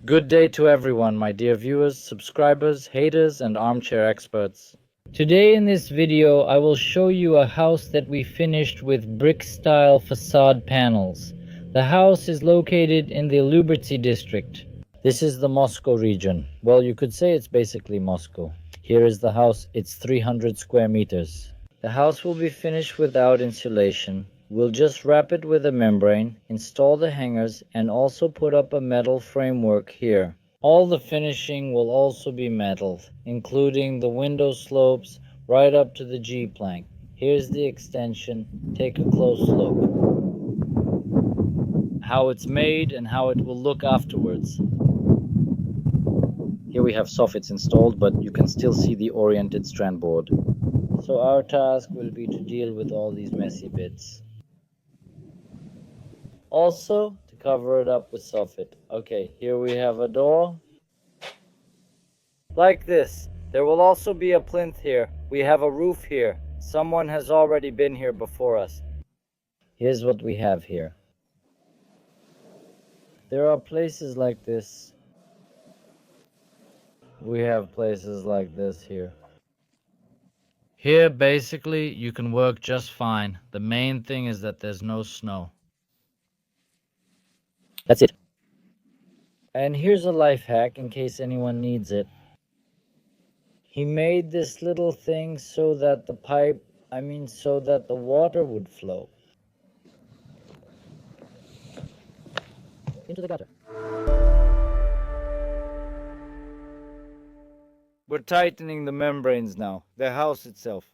Good day to everyone, my dear viewers, subscribers, haters, and armchair experts. Today in this video, I will show you a house that we finished with brick-style facade panels. The house is located in the Liberty district. This is the Moscow region. Well, you could say it's basically Moscow. Here is the house. It's 300 square meters. The house will be finished without insulation. We'll just wrap it with a membrane, install the hangers, and also put up a metal framework here. All the finishing will also be metal, including the window slopes right up to the G-plank. Here's the extension. Take a close look. How it's made and how it will look afterwards. Here we have soffits installed, but you can still see the oriented strand board. So our task will be to deal with all these messy bits. Also, to cover it up with soffit. Okay, here we have a door. Like this. There will also be a plinth here. We have a roof here. Someone has already been here before us. Here's what we have here. There are places like this. We have places like this here. Here, basically, you can work just fine. The main thing is that there's no snow. That's it. And here's a life hack in case anyone needs it. He made this little thing so that the so that the water would flow into the gutter. We're tightening the membranes now, the house itself.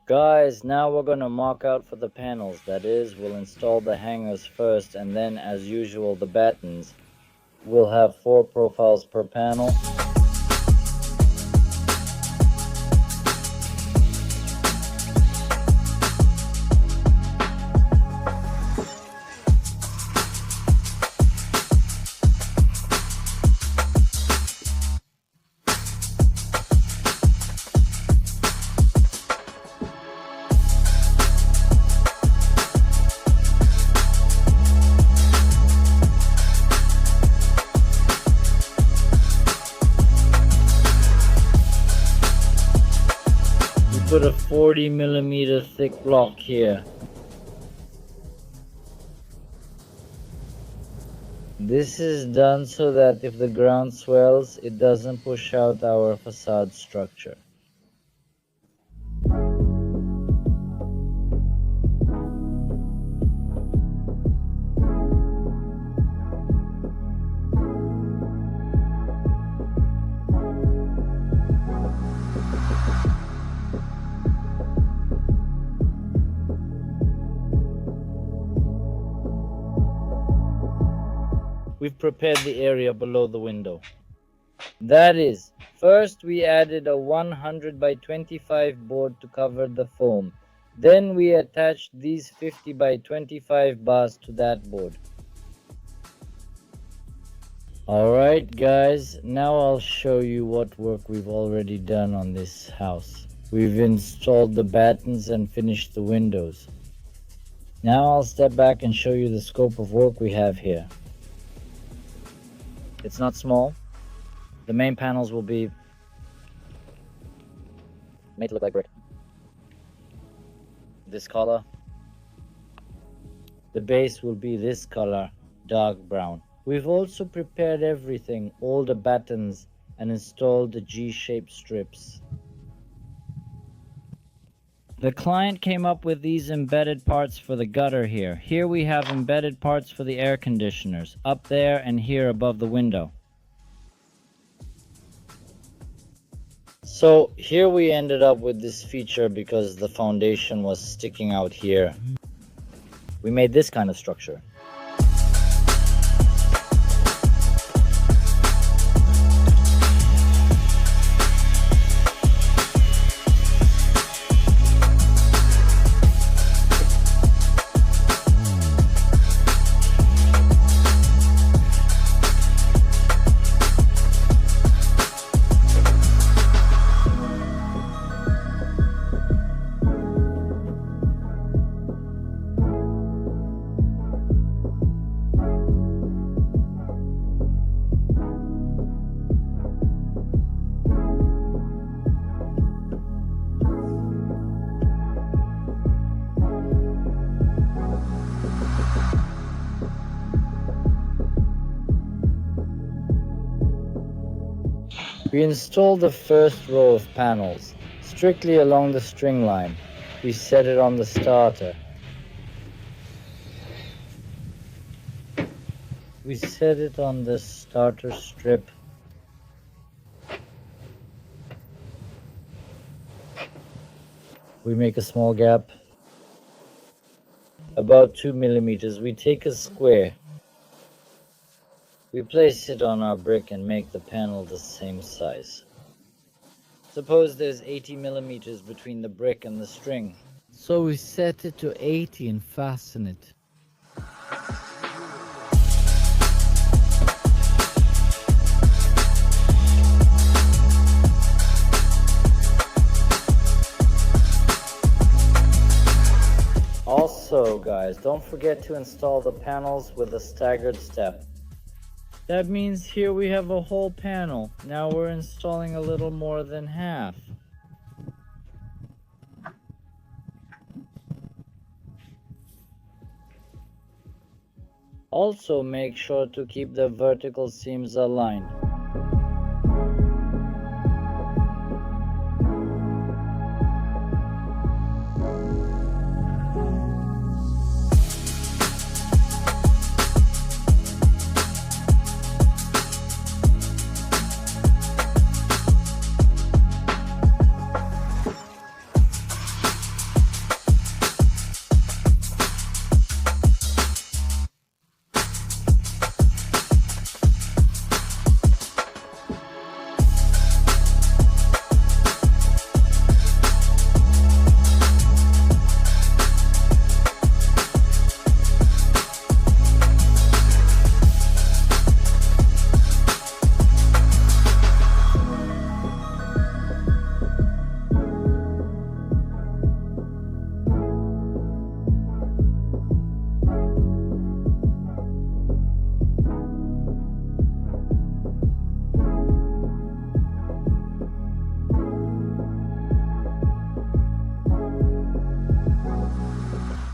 Guys, now we're gonna mark out for the panels. That is, we'll install the hangers first, and then, as usual, the battens. We'll have 4 profiles per panel. Put a 40mm thick block here. This is done so that if the ground swells, it doesn't push out our facade structure. We've prepared the area below the window. That is, first we added a 100 by 25 board to cover the foam. Then we attached these 50 by 25 bars to that board. Alright guys, now I'll show you what work we've already done on this house. We've installed the battens and finished the windows. Now I'll step back and show you the scope of work we have here. It's not small. The main panels will be made to look like brick. This color. The base will be this color, dark brown. We've also prepared everything, all the battens, and installed the G-shaped strips. The client came up with these embedded parts for the gutter here. Here we have embedded parts for the air conditioners, up there and here above the window. So here we ended up with this feature because the foundation was sticking out here. We made this kind of structure. We installed the first row of panels, strictly along the string line. We set it on the starter. We set it on the starter strip. We make a small gap, about 2 millimeters. We take a square. We place it on our brick and make the panel the same size. Suppose there's 80 millimeters between the brick and the string. So we set it to 80 and fasten it. Also, guys, don't forget to install the panels with a staggered step. That means here we have a whole panel. Now we're installing a little more than half. Also, make sure to keep the vertical seams aligned.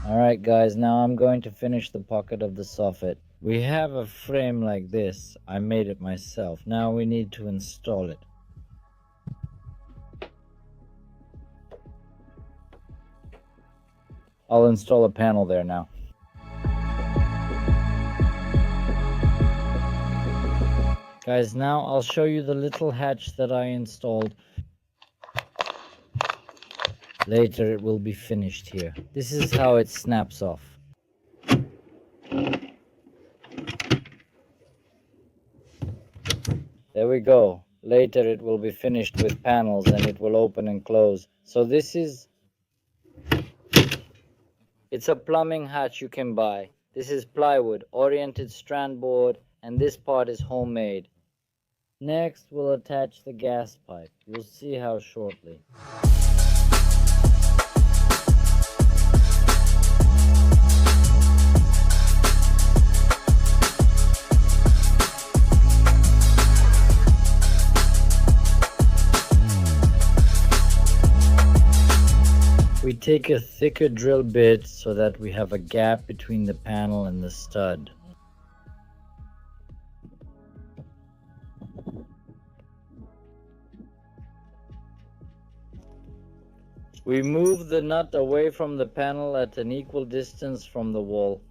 Alright guys, now I'm going to finish the pocket of the soffit. We have a frame like this. I made it myself. Now we need to install it. I'll install a panel there now. Guys, now I'll show you the little hatch that I installed. Later it will be finished here. This is how it snaps off. There we go. Later it will be finished with panels and it will open and close. So it's a plumbing hatch you can buy. This is plywood, oriented strand board, and this part is homemade. Next we'll attach the gas pipe. You'll see how shortly. We take a thicker drill bit so that we have a gap between the panel and the stud. We move the nut away from the panel at an equal distance from the wall.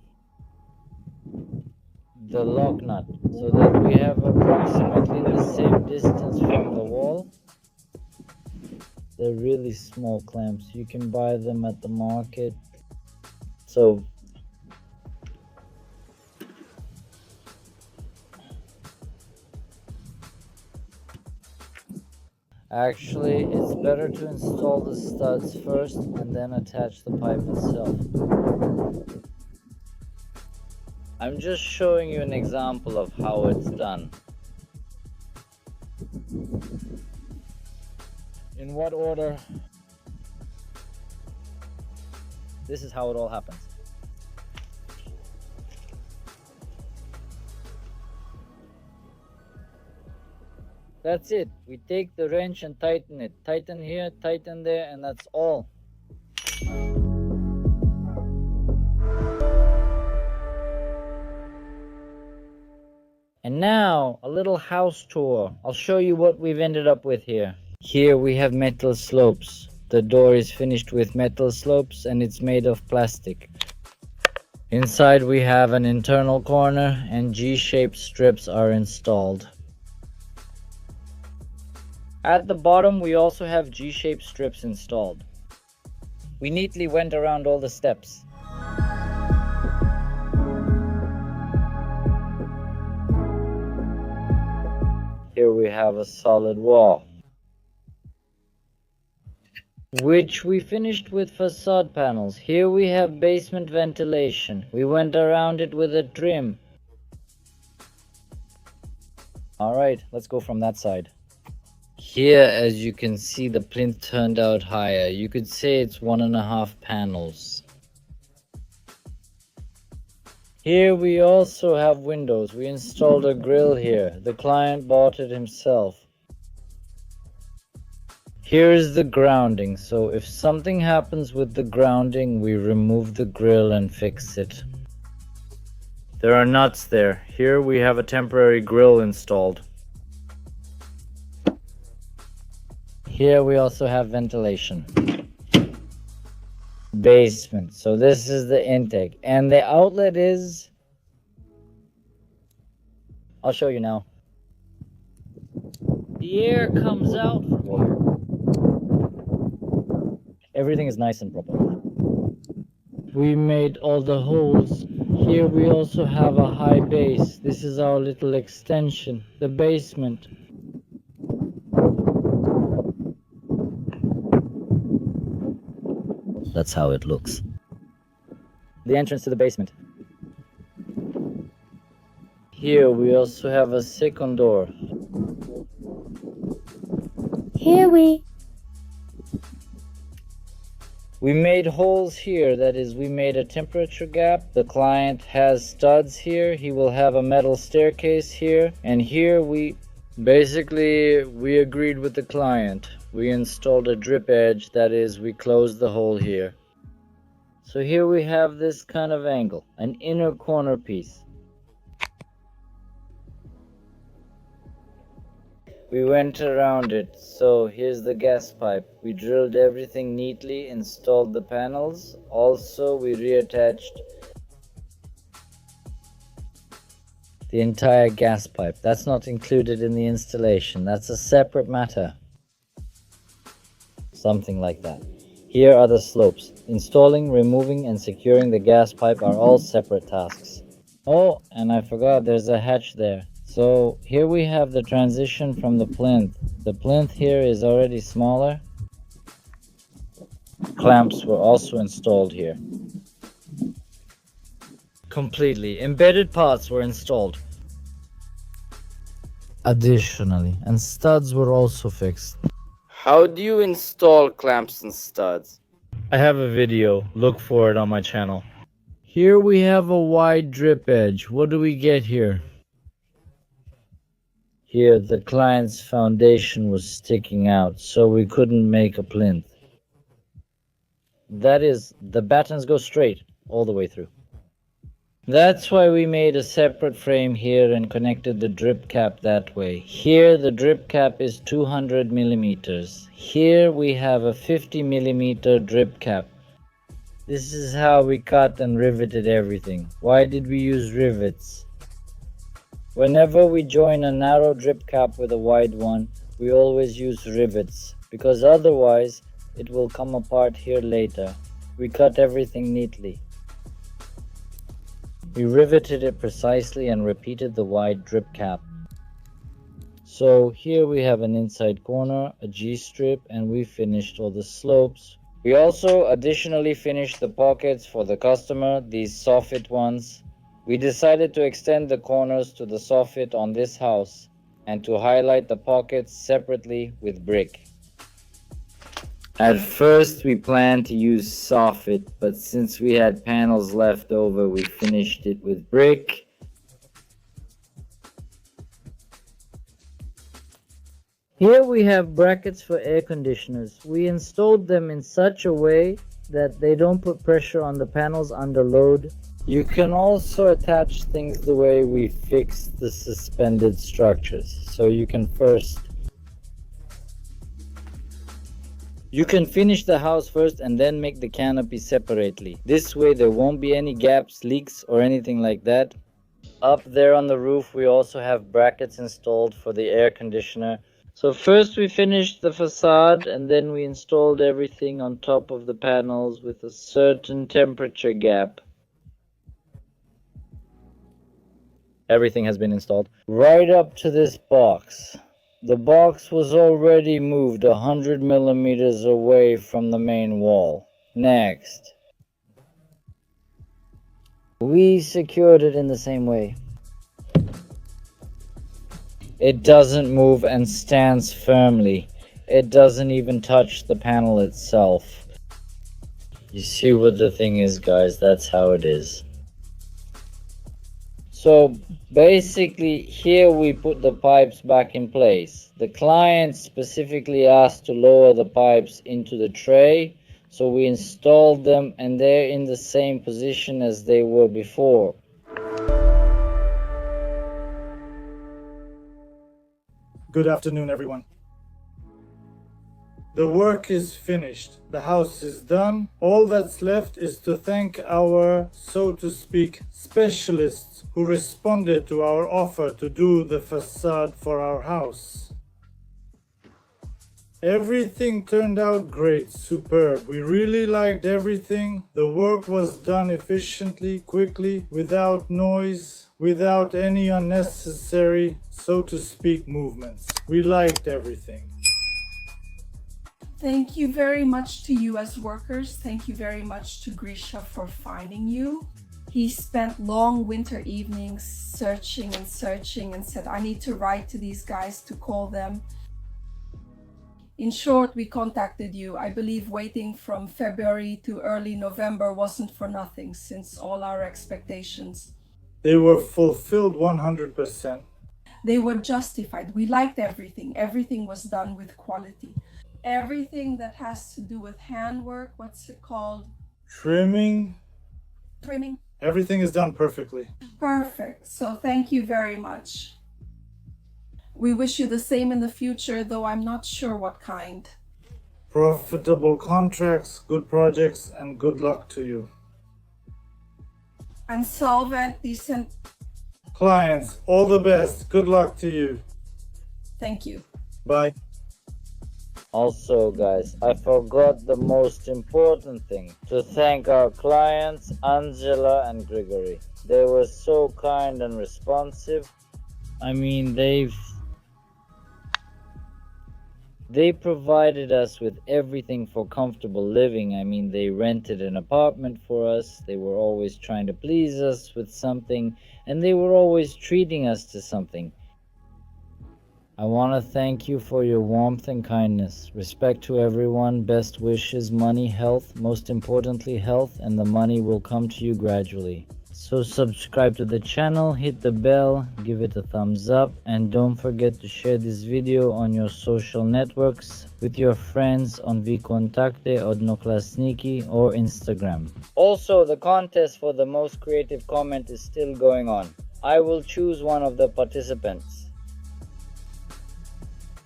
The lock nut, so that we have approximately the same distance from the wall. They're really small clamps. You can buy them at the market. So actually, it's better to install the studs first and then attach the pipe itself. I'm just showing you an example of how it's done. In what order? This is how it all happens. That's it. We take the wrench and tighten it. Tighten here, tighten there, and that's all. And now, a little house tour. I'll show you what we've ended up with here. Here we have metal slopes. The door is finished with metal slopes and it's made of plastic. Inside we have an internal corner and G-shaped strips are installed. At the bottom we also have G-shaped strips installed. We neatly went around all the steps. Here we have a solid wall, which we finished with facade panels. Here we have basement ventilation. We went around it with a trim. Alright, let's go from that side. Here, as you can see, the plinth turned out higher. You could say it's 1.5 panels. Here we also have windows. We installed a grill here. The client bought it himself. Here is the grounding, so if something happens with the grounding, we remove the grill and fix it. There are nuts there. Here we have a temporary grill installed. Here we also have ventilation. Basement, so this is the intake, and the outlet is, I'll show you now. The air comes out from here. Everything is nice and proper. We made all the holes. Here we also have a high base. This is our little extension, the basement. That's how it looks. The entrance to the basement. Here we also have a second door. Here we made holes here, that is, we made a temperature gap. The client has studs here. He will have a metal staircase here. And here we agreed with the client. We installed a drip edge, that is, we closed the hole here. So here we have this kind of angle, an inner corner piece. We went around it, so here's the gas pipe. We drilled everything neatly, installed the panels. Also, we reattached the entire gas pipe. That's not included in the installation. That's a separate matter. Something like that. Here are the slopes. Installing, removing, and securing the gas pipe are all separate tasks. Oh, and I forgot there's a hatch there. So here we have the transition from the plinth. The plinth here is already smaller. Clamps were also installed here. Completely. Embedded parts were installed. Additionally, and studs were also fixed. How do you install clamps and studs? I have a video. Look for it on my channel. Here we have a wide drip edge. What do we get here? Here the client's foundation was sticking out, so we couldn't make a plinth. That is, the battens go straight all the way through. That's why we made a separate frame here and connected the drip cap that way. Here the drip cap is 200 millimeters. Here we have a 50 millimeter drip cap. This is how we cut and riveted everything. Why did we use rivets? Whenever we join a narrow drip cap with a wide one, we always use rivets because otherwise it will come apart here later. We cut everything neatly. We riveted it precisely and repeated the wide drip cap. So here we have an inside corner, a G-strip, and we finished all the slopes. We also additionally finished the pockets for the customer, these soffit ones. We decided to extend the corners to the soffit on this house and to highlight the pockets separately with brick. At first we planned to use soffit, but since we had panels left over, we finished it with brick. Here we have brackets for air conditioners. We installed them in such a way that they don't put pressure on the panels under load. You can also attach things the way we fixed the suspended structures. So you can finish the house first and then make the canopy separately. This way there won't be any gaps, leaks or anything like that. Up there on the roof we also have brackets installed for the air conditioner. So first we finished the facade and then we installed everything on top of the panels with a certain temperature gap. Everything has been installed. Right up to this box. The box was already moved 100 millimeters away from the main wall. Next. We secured it in the same way. It doesn't move and stands firmly. It doesn't even touch the panel itself. You see what the thing is, guys? That's how it is. So basically here we put the pipes back in place. The client specifically asked to lower the pipes into the tray, so we installed them and they're in the same position as they were before. Good afternoon, everyone. The work is finished. The house is done. All that's left is to thank our, so to speak, specialists who responded to our offer to do the facade for our house. Everything turned out great, superb. We really liked everything. The work was done efficiently, quickly, without noise, without any unnecessary, so to speak, movements. We liked everything. Thank you very much to you as workers. Thank you very much to Grisha for finding you. He spent long winter evenings searching and said, I need to write to these guys to call them. In short, we contacted you. I believe waiting from February to early November wasn't for nothing, since all our expectations. They were fulfilled 100%. They were justified. We liked everything. Everything was done with quality. Everything that has to do with handwork, what's it called? Trimming. Everything is done perfectly. Perfect. So thank you very much. We wish you the same in the future, though I'm not sure what kind. Profitable contracts, good projects, and good luck to you. And solvent, decent. Clients, all the best. Good luck to you. Thank you. Bye. Also, guys, I forgot the most important thing, to thank our clients, Angela and Grigory. They were so kind and responsive. I mean, they provided us with everything for comfortable living. I mean, they rented an apartment for us. They were always trying to please us with something, and they were always treating us to something. I want to thank you for your warmth and kindness. Respect to everyone, best wishes, money, health, most importantly health, and the money will come to you gradually. So subscribe to the channel, hit the bell, give it a thumbs up, and don't forget to share this video on your social networks with your friends on Vkontakte, Odnoklasniki, or Instagram. Also, the contest for the most creative comment is still going on. I will choose one of the participants.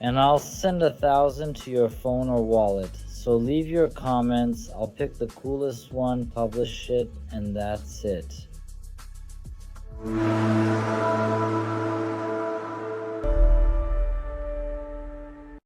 And I'll send 1,000 to your phone or wallet. So leave your comments, I'll pick the coolest one, publish it, and that's it.